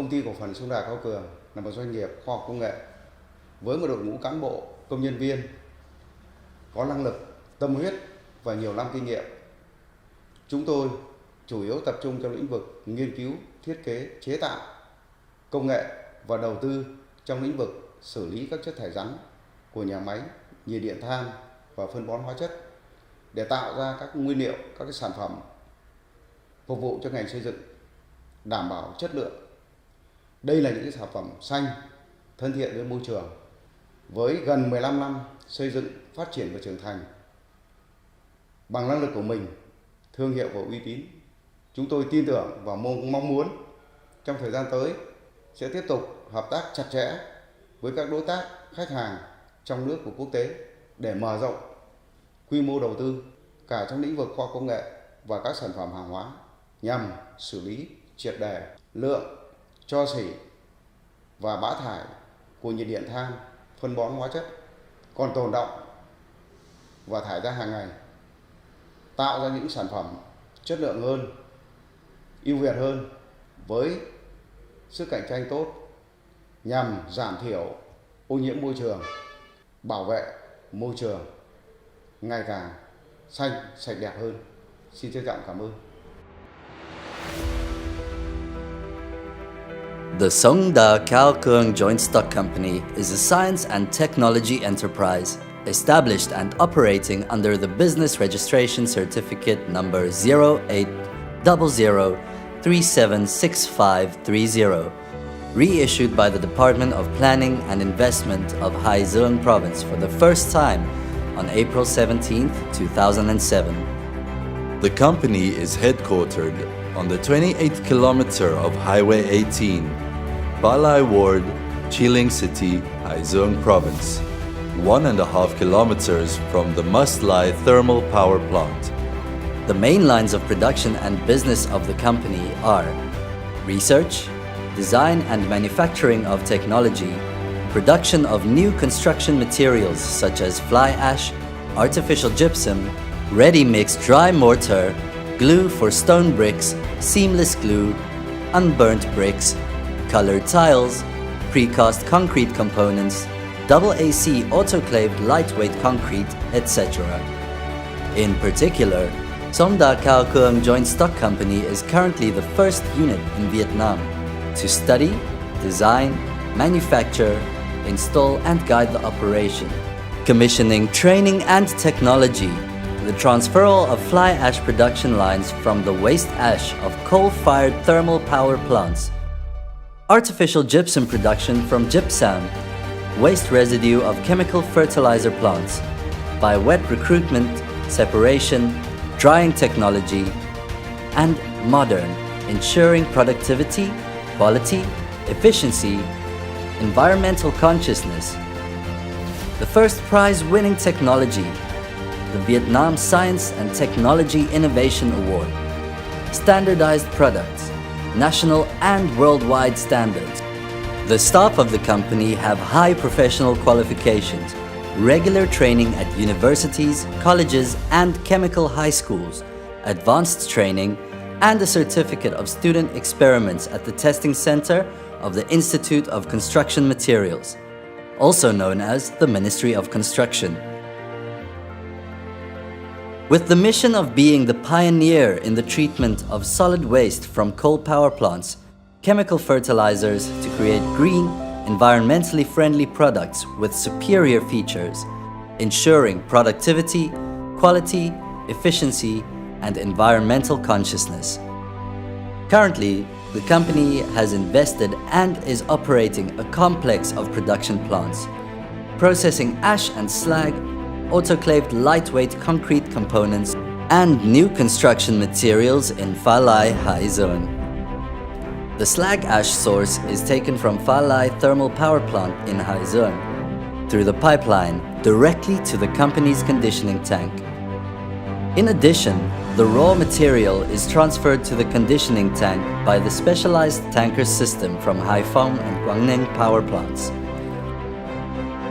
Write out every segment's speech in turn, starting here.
Công ty cổ phần Sông Đà Cao Cường là một doanh nghiệp khoa học công nghệ với một đội ngũ cán bộ, công nhân viên có năng lực, tâm huyết và nhiều năm kinh nghiệm. Chúng tôi chủ yếu tập trung trong lĩnh vực nghiên cứu, thiết kế, chế tạo, công nghệ và đầu tư trong lĩnh vực xử lý các chất thải rắn của nhà máy nhiệt điện than và phân bón hóa chất để tạo ra các nguyên liệu, các cái sản phẩm phục vụ cho ngành xây dựng đảm bảo chất lượng. Đây là những cái sản phẩm xanh, thân thiện với môi trường. Với gần 15 năm xây dựng, phát triển và trưởng thành, bằng năng lực của mình, thương hiệu và uy tín, chúng tôi tin tưởng và mong muốn trong thời gian tới sẽ tiếp tục hợp tác chặt chẽ với các đối tác, khách hàng trong nước và quốc tế để mở rộng quy mô đầu tư cả trong lĩnh vực khoa học công nghệ và các sản phẩm hàng hóa nhằm xử lý triệt để lượng cho xỉ và bã thải của nhiệt điện than, phân bón hóa chất còn tồn đọng và thải ra hàng ngày, tạo ra những sản phẩm chất lượng hơn, ưu việt hơn với sức cạnh tranh tốt nhằm giảm thiểu ô nhiễm môi trường, bảo vệ môi trường ngày càng xanh, sạch đẹp hơn. Xin trân trọng cảm ơn. The Sông Đà Cao Cường Joint Stock Company is a science and technology enterprise established and operating under the Business Registration Certificate number 0800376530, reissued by the Department of Planning and Investment of NHřejN Province for the first time on April 17, 2007. The company is headquartered on the 28th kilometer of Highway 18, Balai Ward, Chiling City, NHřejN Province, 1.5 kilometers from the Must-Lie thermal power plant. The main lines of production and business of the company are research, design and manufacturing of technology, production of new construction materials such as fly ash, artificial gypsum, ready-mix dry mortar, glue for stone bricks, seamless glue, unburnt bricks, colored tiles, precast concrete components, AC autoclaved lightweight concrete, etc. In particular, Sông Đà Cao Cường Joint Stock Company is currently the first unit in Vietnam to study, design, manufacture, install and guide the operation, commissioning, training and technology, the transferal of fly ash production lines from the waste ash of coal-fired thermal power plants, artificial gypsum production from gypsum, waste residue of chemical fertilizer plants, by wet recruitment, separation, drying technology, and modern, ensuring productivity, quality, efficiency, environmental consciousness. The first prize-winning technology, the Vietnam Science and Technology Innovation Award, standardized products, national and worldwide standards. The staff of the company have high professional qualifications, regular training at universities, colleges and chemical high schools, advanced training, and a certificate of student experiments at the testing center of the Institute of Construction Materials, also known as the Ministry of Construction. With the mission of being the pioneer in the treatment of solid waste from coal power plants, chemical fertilizers to create green, environmentally friendly products with superior features, ensuring productivity, quality, efficiency, and environmental consciousness. Currently, the company has invested and is operating a complex of production plants, processing ash and slag, autoclaved lightweight concrete components, and new construction materials in Pha Lai, NHřejN. The slag ash source is taken from Pha Lai thermal power plant in NHřejN through the pipeline directly to the company's conditioning tank. In addition, the raw material is transferred to the conditioning tank by the specialized tanker system from Hải Phòng and Quảng power plants.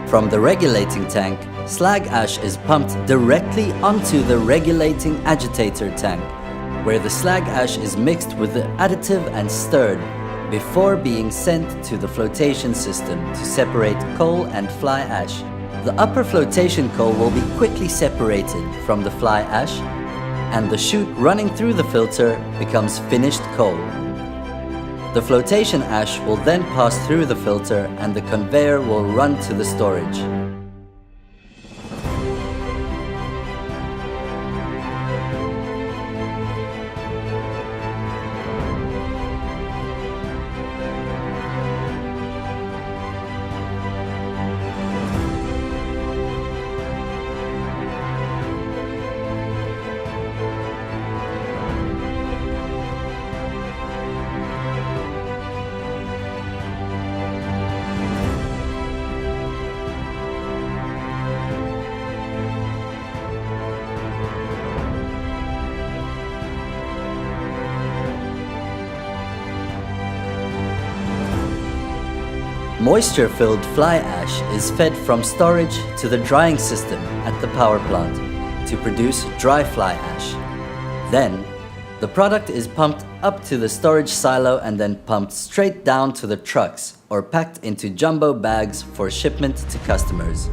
From the regulating tank, slag ash is pumped directly onto the regulating agitator tank, where the slag ash is mixed with the additive and stirred before being sent to the flotation system to separate coal and fly ash. The upper flotation coal will be quickly separated from the fly ash, and the chute running through the filter becomes finished coal. The flotation ash will then pass through the filter and the conveyor will run to the storage. Moisture-filled fly ash is fed from storage to the drying system at the power plant to produce dry fly ash. Then, the product is pumped up to the storage silo and then pumped straight down to the trucks or packed into jumbo bags for shipment to customers.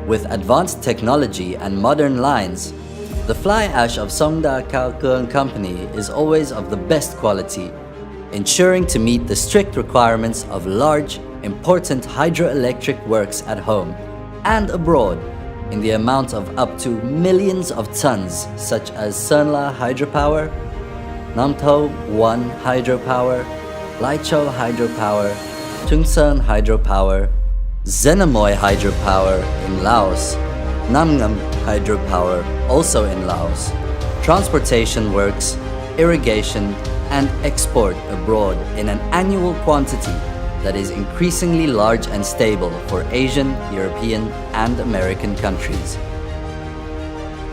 With advanced technology and modern lines, the fly ash of Sông Cuong company is always of the best quality, ensuring to meet the strict requirements of large, important hydroelectric works at home and abroad in the amount of up to millions of tons, such as Sơn hydropower, Nam Tho 1 hydropower, Lai Châu hydropower, Trung Sơn hydropower, Zenamoy hydropower in Laos, Nam Ngam hydropower also in Laos, transportation works, irrigation, and export abroad in an annual quantity that is increasingly large and stable for Asian, European, and American countries.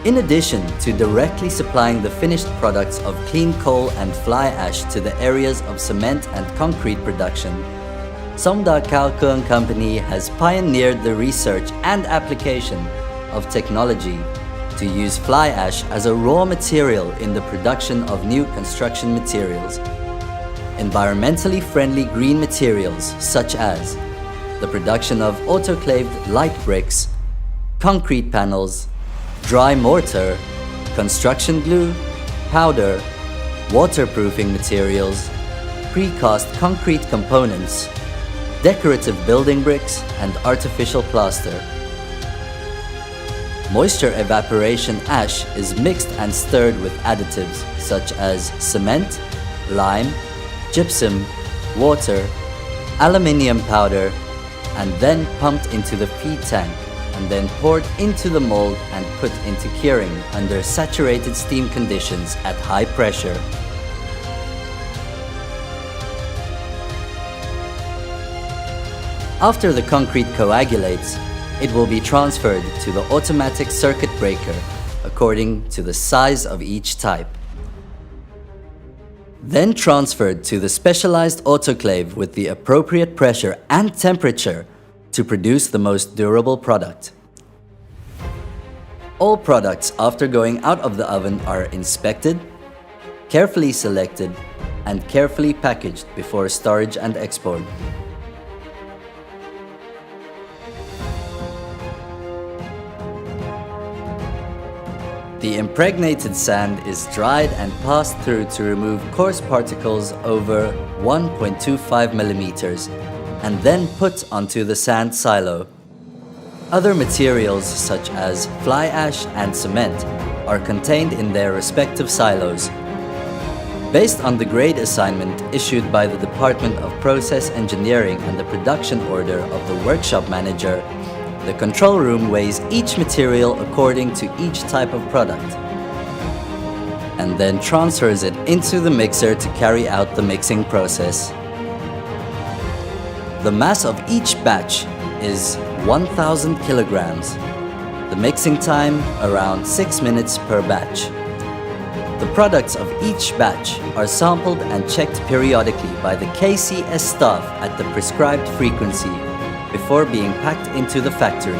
In addition to directly supplying the finished products of clean coal and fly ash to the areas of cement and concrete production, Sông Cuong company has pioneered the research and application of technology to use fly ash as a raw material in the production of new construction materials, environmentally friendly green materials such as the production of autoclaved light bricks, concrete panels, dry mortar, construction glue, powder, waterproofing materials, precast concrete components, decorative building bricks, and artificial plaster. Moisture evaporation ash is mixed and stirred with additives such as cement, lime, gypsum, water, aluminium powder, and then pumped into the feed tank and then poured into the mold and put into curing under saturated steam conditions at high pressure. After the concrete coagulates, it will be transferred to the automatic circuit breaker according to the size of each type. Then transferred to the specialized autoclave with the appropriate pressure and temperature to produce the most durable product. All products after going out of the oven are inspected, carefully selected, and carefully packaged before storage and export. The impregnated sand is dried and passed through to remove coarse particles over 1.25 millimeters and then put onto the sand silo. Other materials such as fly ash and cement are contained in their respective silos. Based on the grade assignment issued by the Department of Process Engineering and the production order of the workshop manager, the control room weighs each material according to each type of product and then transfers it into the mixer to carry out the mixing process. The mass of each batch is 1,000 kilograms. The mixing time around 6 minutes per batch. The products of each batch are sampled and checked periodically by the KCS staff at the prescribed frequency before being packed into the factory.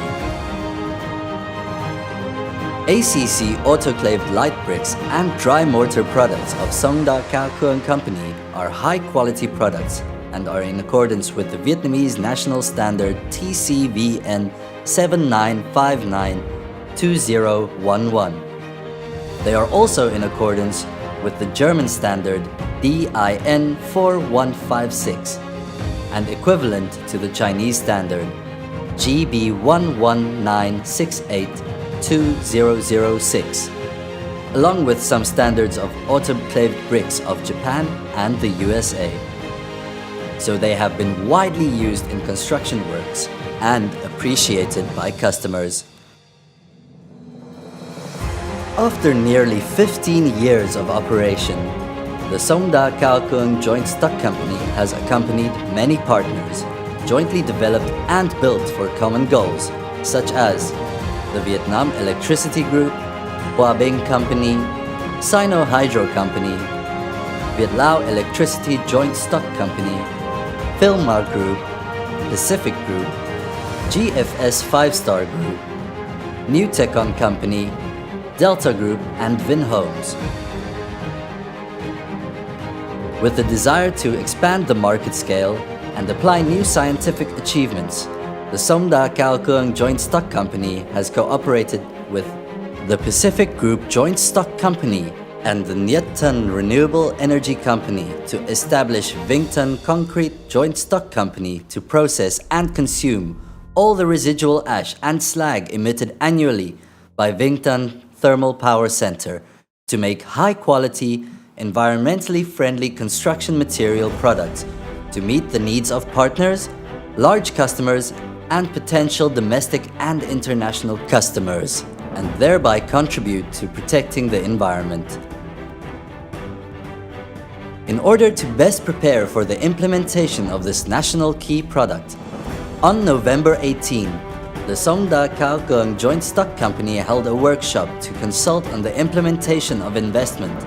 ACC autoclaved light bricks and dry mortar products of Sông Cuong Company are high-quality products and are in accordance with the Vietnamese national standard TCVN 79592011. They are also in accordance with the German standard DIN 4156 and equivalent to the Chinese standard GB 119682006, along with some standards of autoclaved bricks of Japan and the USA. So they have been widely used in construction works and appreciated by customers. After nearly 15 years of operation, the Sông Cuong Joint Stock Company has accompanied many partners, jointly developed and built for common goals, such as the Vietnam Electricity Group, Hòa Bình Company, Sino Hydro Company, Việt-Lao Electricity Joint Stock Company, Philmar Group, Pacific Group, GFS 5-Star Group, New Tecon Company, Delta Group and Vinhomes. With the desire to expand the market scale and apply new scientific achievements, the Sông Cuong Joint Stock Company has cooperated with the Pacific Group Joint Stock Company and the NHถี่Renewable Energy Company to establish MIธ์Concrete Joint Stock Company to process and consume all the residual ash and slag emitted annually by MIธ์Thermal Power Center to make high-quality, environmentally friendly construction material products to meet the needs of partners, large customers, and potential domestic and international customers, and thereby contribute to protecting the environment. In order to best prepare for the implementation of this national key product, on November 18, the Sông Cuong Joint Stock Company held a workshop to consult on the implementation of investment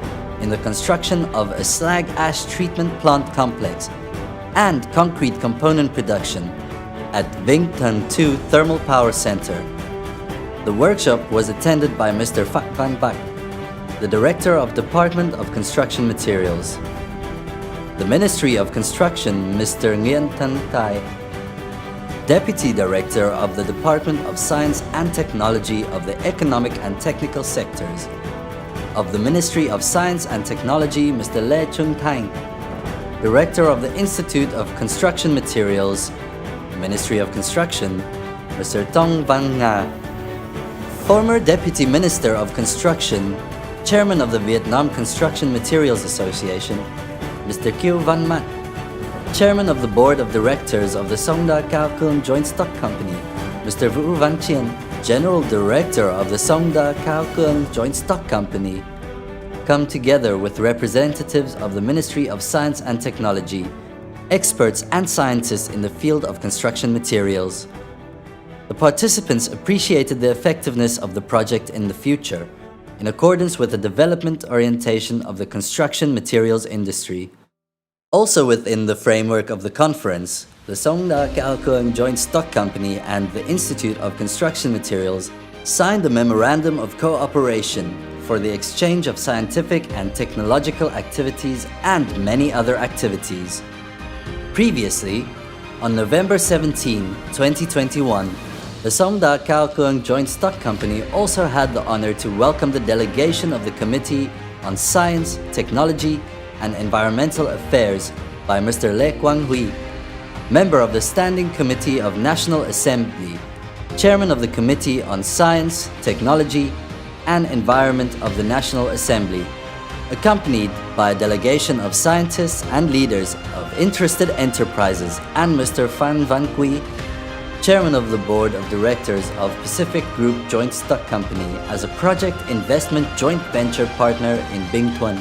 in the construction of a slag ash treatment plant complex and concrete component production at MIธ์ 2 Thermal Power Center. The workshop was attended by Mr. Phạc Văn Bạch, the Director of Department of Construction Materials, the Ministry of Construction Mr. MIธ์Thải, Deputy Director of the Department of Science and Technology of the Economic and Technical Sectors, of the Ministry of Science and Technology Mr. Lê Trung Thanh, Director of the Institute of Construction Materials, Ministry of Construction, Mr. Tông Văn Nga, former Deputy Minister of Construction, Chairman of the Vietnam Construction Materials Association, Mr. Kieu Văn Mat, Chairman of the Board of Directors of the Sông Cuong Joint Stock Company, Mr. Vũ Văn Chien, General Director of the Sông Cuong Joint Stock Company, come together with representatives of the Ministry of Science and Technology, experts and scientists in the field of construction materials. The participants appreciated the effectiveness of the project in the future, in accordance with the development orientation of the construction materials industry. Also within the framework of the conference, the Sông Cuong Joint Stock Company and the Institute of Construction Materials signed a memorandum of cooperation for the exchange of scientific and technological activities and many other activities. Previously, on November 17, 2021, the Sông Cuong Joint Stock Company also had the honor to welcome the delegation of the Committee on Science, Technology and Environmental Affairs by Mr. Lê Quang Huy, member of the Standing Committee of National Assembly, Chairman of the Committee on Science, Technology and Environment of the National Assembly, accompanied by a delegation of scientists and leaders of interested enterprises, and Mr. Phan Văn Quy, Chairman of the Board of Directors of Pacific Group Joint Stock Company as a project investment joint venture partner in Binh Thuan.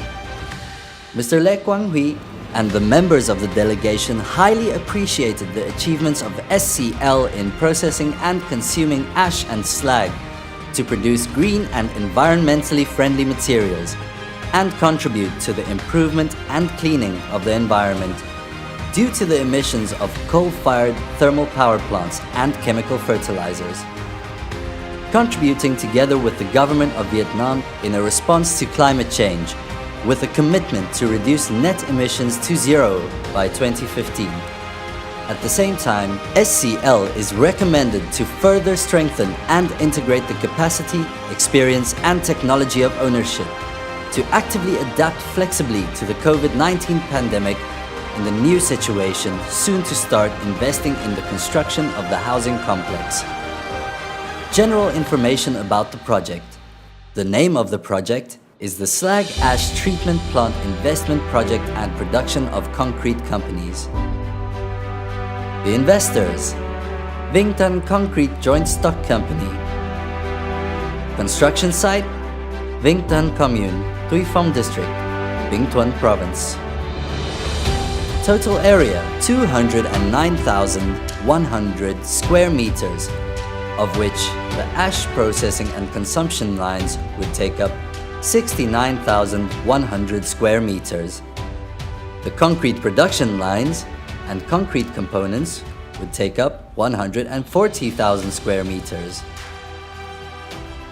Mr. Lê Quang Huy and the members of the delegation highly appreciated the achievements of SCL in processing and consuming ash and slag to produce green and environmentally friendly materials, and contribute to the improvement and cleaning of the environment due to the emissions of coal-fired thermal power plants and chemical fertilizers. Contributing together with the government of Vietnam in a response to climate change, with a commitment to reduce net emissions to zero by 2015. At the same time, SCL is recommended to further strengthen and integrate the capacity, experience and technology of ownership, to actively adapt flexibly to the COVID-19 pandemic in the new situation, soon to start investing in the construction of the housing complex. General information about the project. The name of the project is the Slag Ash Treatment Plant Investment Project and Production of Concrete Companies. The investors: MIธ์Concrete Joint Stock Company. Construction site: MIธ์Commune, Tuy Phong District, Binh Thuan Province. Total area 209,100 square meters, of which the ash processing and consumption lines would take up 69,100 square meters. The concrete production lines and concrete components would take up 140,000 square meters.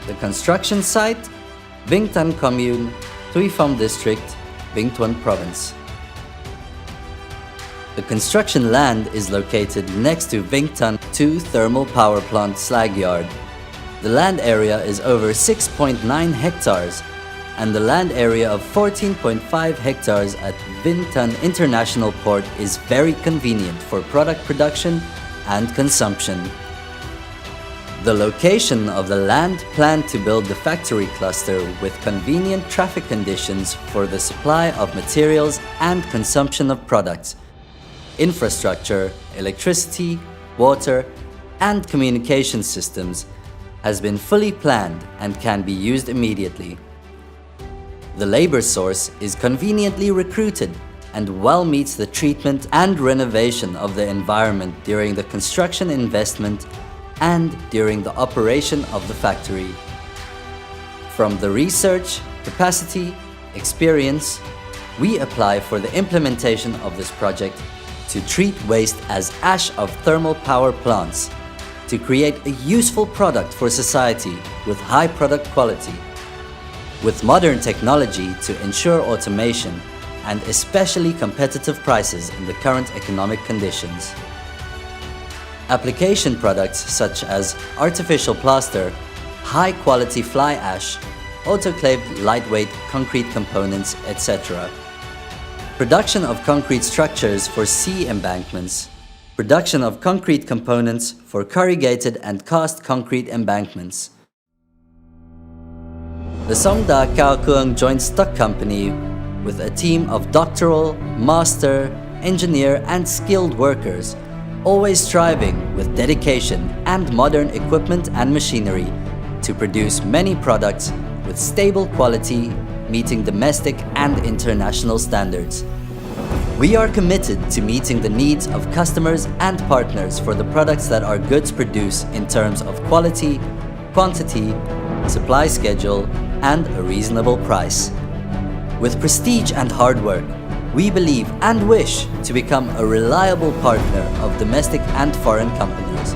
The construction site, Binh Thuan Commune, Tuy Phong District, Binh Thuan Province. The construction land is located next to Vinh Tân 2 Thermal Power Plant Slag Yard. The land area is over 6.9 hectares, and the land area of 14.5 hectares at Vinh Tân International Port is very convenient for product production and consumption. The location of the land planned to build the factory cluster with convenient traffic conditions for the supply of materials and consumption of products, infrastructure, electricity, water, and communication systems has been fully planned and can be used immediately. The labor source is conveniently recruited and well meets the treatment and renovation of the environment during the construction investment and during the operation of the factory. From the research, capacity, experience, we apply for the implementation of this project to treat waste as ash of thermal power plants, to create a useful product for society with high product quality, with modern technology to ensure automation and especially competitive prices in the current economic conditions. Application products such as artificial plaster, high-quality fly ash, autoclaved lightweight concrete components, etc. Production of concrete structures for sea embankments. Production of concrete components for corrugated and cast concrete embankments. The Sông Cuong Joint Stock Company, with a team of doctoral, master, engineer and skilled workers, always striving with dedication and modern equipment and machinery to produce many products with stable quality, meeting domestic and international standards. We are committed to meeting the needs of customers and partners for the products that our goods produce in terms of quality, quantity, supply schedule, and a reasonable price. With prestige and hard work, we believe and wish to become a reliable partner of domestic and foreign companies.